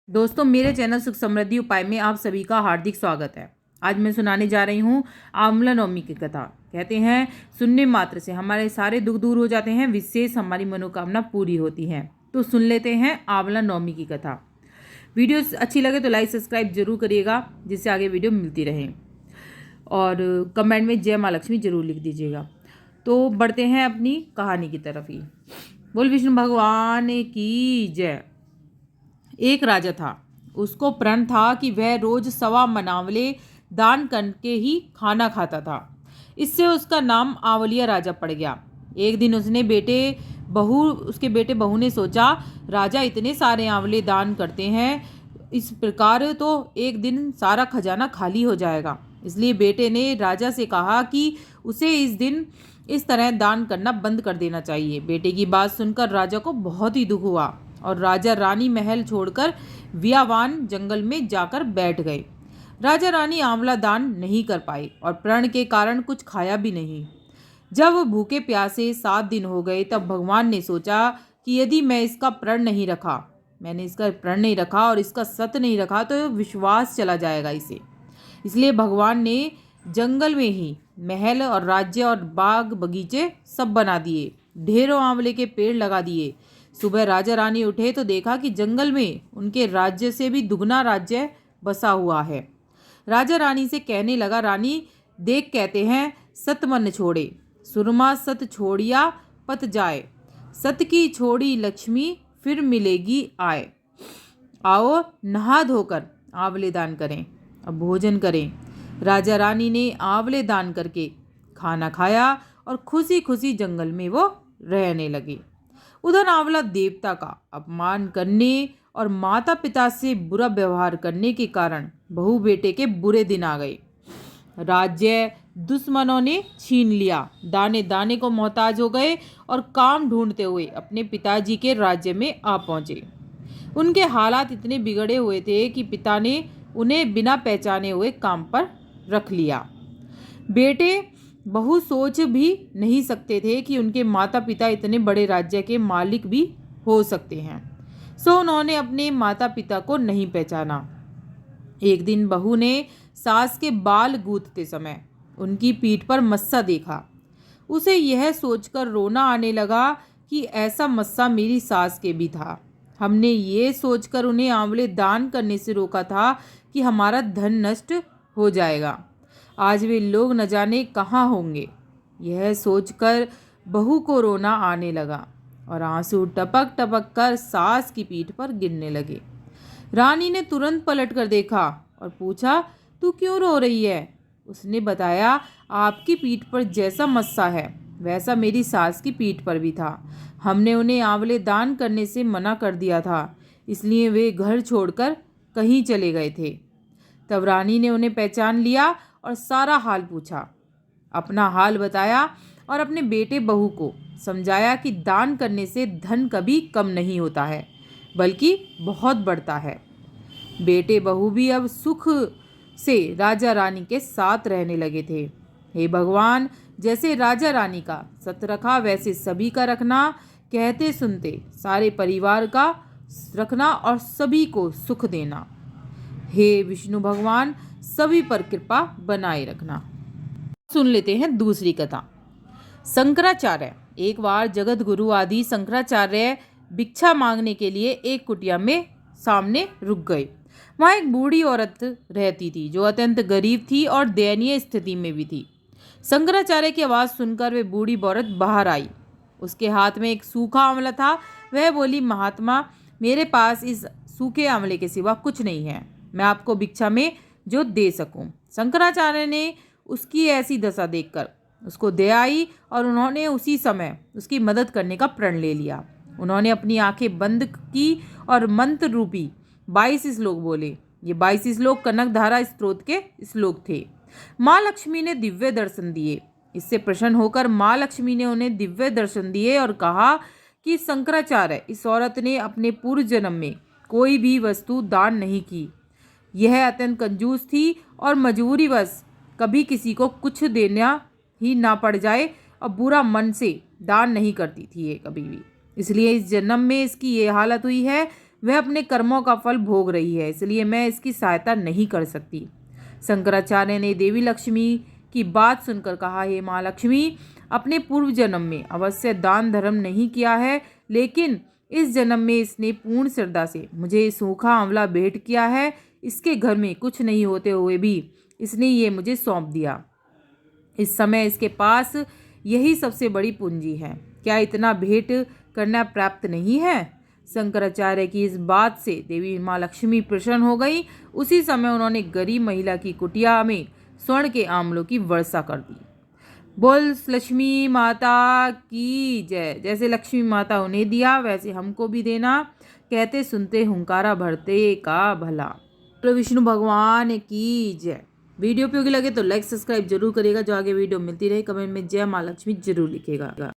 दोस्तों, मेरे चैनल सुख समृद्धि उपाय में आप सभी का हार्दिक स्वागत है। आज मैं सुनाने जा रही हूँ आंवला नवमी की कथा। कहते हैं सुनने मात्र से हमारे सारे दुख दूर हो जाते हैं, विशेष हमारी मनोकामना पूरी होती है। तो सुन लेते हैं आंवला नवमी की कथा। वीडियो अच्छी लगे तो लाइक सब्सक्राइब जरूर करिएगा, जिससे आगे वीडियो मिलती रहे। और कमेंट में जय माँ लक्ष्मी जरूर लिख दीजिएगा। तो बढ़ते हैं अपनी कहानी की तरफ ही। बोल विष्णु भगवान की जय। एक राजा था। उसको प्रण था कि वह रोज 1.25 आंवले दान करके ही खाना खाता था। इससे उसका नाम आंवलिया राजा पड़ गया। एक दिन उसके बेटे बहू ने सोचा, राजा इतने सारे आंवले दान करते हैं, इस प्रकार तो एक दिन सारा खजाना खाली हो जाएगा। इसलिए बेटे ने राजा से कहा कि उसे इस दिन इस तरह दान करना बंद कर देना चाहिए। बेटे की बात सुनकर राजा को बहुत ही दुख हुआ और राजा रानी महल छोड़कर वियावान जंगल में जाकर बैठ गए। राजा रानी आंवला दान नहीं कर पाए और प्रण के कारण कुछ खाया भी नहीं। जब भूखे प्यासे 7 दिन हो गए, तब भगवान ने सोचा कि यदि मैंने इसका प्रण नहीं रखा और इसका सत नहीं रखा तो विश्वास चला जाएगा इसे। इसलिए भगवान ने जंगल में ही महल और राज्य और बाग बगीचे सब बना दिए, ढेरों आंवले के पेड़ लगा दिए। सुबह राजा रानी उठे तो देखा कि जंगल में उनके राज्य से भी दुगना राज्य बसा हुआ है। राजा रानी से कहने लगा, रानी देख, कहते हैं सत मन छोड़े, सुरमा सत छोड़िया पत जाए, सत की छोड़ी लक्ष्मी फिर मिलेगी आए। आओ नहा धोकर आंवले दान करें, अब भोजन करें। राजा रानी ने आंवले दान करके खाना खाया और खुशी खुशी जंगल में वो रहने लगे। उधर आंवला देवता का अपमान करने और माता पिता से बुरा व्यवहार करने के कारण बहू बेटे के बुरे दिन आ गए। राज्य दुश्मनों ने छीन लिया, दाने दाने को मोहताज हो गए और काम ढूंढते हुए अपने पिताजी के राज्य में आ पहुंचे। उनके हालात इतने बिगड़े हुए थे कि पिता ने उन्हें बिना पहचाने हुए काम पर रख लिया। बेटे बहु सोच भी नहीं सकते थे कि उनके माता पिता इतने बड़े राज्य के मालिक भी हो सकते हैं, सो उन्होंने अपने माता पिता को नहीं पहचाना। एक दिन बहू ने सास के बाल गूंथते समय उनकी पीठ पर मस्सा देखा। उसे यह सोचकर रोना आने लगा कि ऐसा मस्सा मेरी सास के भी था। हमने ये सोचकर उन्हें आंवले दान करने से रोका था कि हमारा धन नष्ट हो जाएगा, आज वे लोग न जाने कहाँ होंगे। यह सोचकर बहू को रोना आने लगा और आंसू टपक टपक कर सास की पीठ पर गिरने लगे। रानी ने तुरंत पलट कर देखा और पूछा, तू क्यों रो रही है? उसने बताया, आपकी पीठ पर जैसा मस्सा है वैसा मेरी सास की पीठ पर भी था। हमने उन्हें आंवले दान करने से मना कर दिया था, इसलिए वे घर छोड़कर कहीं चले गए थे। तब रानी ने उन्हें पहचान लिया और सारा हाल पूछा, अपना हाल बताया और अपने बेटे बहू को समझाया कि दान करने से धन कभी कम नहीं होता है, बल्कि बहुत बढ़ता है। बेटे बहू भी अब सुख से राजा रानी के साथ रहने लगे थे। हे भगवान, जैसे राजा रानी का सत रखा वैसे सभी का रखना, कहते सुनते सारे परिवार का रखना और सभी को सुख देना। हे विष्णु भगवान, सभी पर कृपा बनाए रखना। सुन लेते हैं दूसरी कथा। शंकराचार्य। एक बार जगत गुरु आदि शंकराचार्य भिक्षा मांगने के लिए एक कुटिया में सामने रुक गए। वहाँ एक बूढ़ी औरत रहती थी जो अत्यंत गरीब थी और दयनीय स्थिति में भी थी। शंकराचार्य की आवाज़ सुनकर वे बूढ़ी औरत बाहर आई। उसके हाथ में एक सूखा आंवला था। वह बोली, महात्मा, मेरे पास इस सूखे आंवले के सिवा कुछ नहीं है, मैं आपको भिक्षा में जो दे सकूं। शंकराचार्य ने उसकी ऐसी दशा देखकर उसको दया आई और उन्होंने उसी समय उसकी मदद करने का प्रण ले लिया। उन्होंने अपनी आंखें बंद की और मंत्र रूपी 22 श्लोक बोले। ये 22 श्लोक कनकधारा स्त्रोत के श्लोक थे। माँ लक्ष्मी ने दिव्य दर्शन दिए। इससे प्रसन्न होकर माँ लक्ष्मी ने उन्हें दिव्य दर्शन दिए और कहा कि शंकराचार्य, इस औरत ने अपने पूर्व जन्म में कोई भी वस्तु दान नहीं की। यह अत्यंत कंजूस थी और मजबूरीवश कभी किसी को कुछ देना ही ना पड़ जाए और बुरा मन से दान नहीं करती थी ये कभी भी, इसलिए इस जन्म में इसकी ये हालत हुई है। वह अपने कर्मों का फल भोग रही है, इसलिए मैं इसकी सहायता नहीं कर सकती। शंकराचार्य ने देवी लक्ष्मी की बात सुनकर कहा, हे माँ लक्ष्मी, अपने पूर्व जन्म में अवश्य दान धर्म नहीं किया है, लेकिन इस जन्म में इसने पूर्ण श्रद्धा से मुझे सूखा आंवला भेंट किया है। इसके घर में कुछ नहीं होते हुए भी इसने ये मुझे सौंप दिया। इस समय इसके पास यही सबसे बड़ी पूंजी है। क्या इतना भेंट करना प्राप्त नहीं है? शंकराचार्य की इस बात से देवी माँ लक्ष्मी प्रसन्न हो गई। उसी समय उन्होंने गरीब महिला की कुटिया में स्वर्ण के आंवलों की वर्षा कर दी। बोल लक्ष्मी माता की जय। जैसे लक्ष्मी माता उन्हें दिया वैसे हमको भी देना, कहते सुनते हुंकारा भरते का भला। तो विष्णु भगवान की जय। वीडियो उपयोगी लगे तो लाइक सब्सक्राइब जरूर करिएगा। जो आगे वीडियो मिलती रहे कमेंट में जय माँ लक्ष्मी जरूर लिखिएगा।